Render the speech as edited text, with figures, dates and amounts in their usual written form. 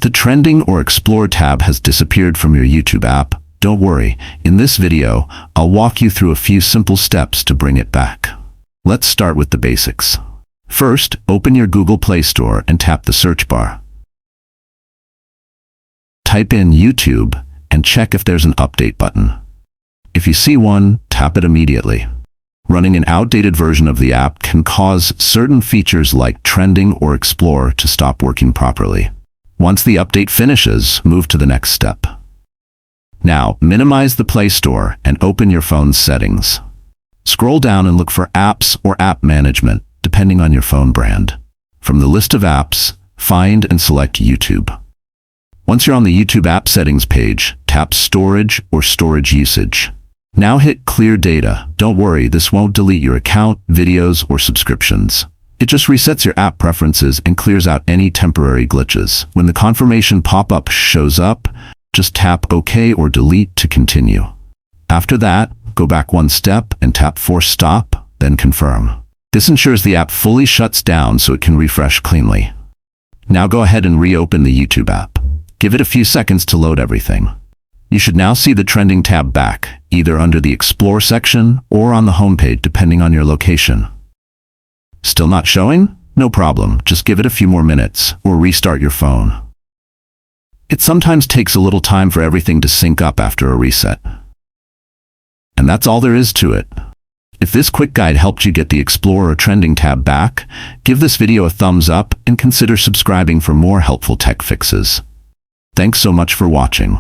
the Trending or Explore tab has disappeared from your YouTube app, don't worry. In this video, I'll walk you through a few simple steps to bring it back. Let's start with the basics. First, open your Google Play Store and tap the search bar. Type in YouTube and check if there's an update button. If you see one, tap it immediately. Running an outdated version of the app can cause certain features like Trending or Explore to stop working properly. Once the update finishes, move to the next step. Now, minimize the Play Store and open your phone's settings. Scroll down and look for Apps or App Management, depending on your phone brand. From the list of apps, find and select YouTube. Once you're on the YouTube app settings page, tap Storage or Storage Usage. Now hit Clear Data. Don't worry, this won't delete your account, videos, or subscriptions. It just resets your app preferences and clears out any temporary glitches. When the confirmation pop-up shows up, just tap OK or Delete to continue. After that, go back one step and tap Force Stop, then Confirm. This ensures the app fully shuts down so it can refresh cleanly. Now go ahead and reopen the YouTube app. Give it a few seconds to load everything. You should now see the Trending tab back, either under the Explore section or on the homepage depending on your location. Still not showing? No problem, just give it a few more minutes or restart your phone. It sometimes takes a little time for everything to sync up after a reset. And that's all there is to it. If this quick guide helped you get the Explore or Trending tab back, give this video a thumbs up and consider subscribing for more helpful tech fixes. Thanks so much for watching.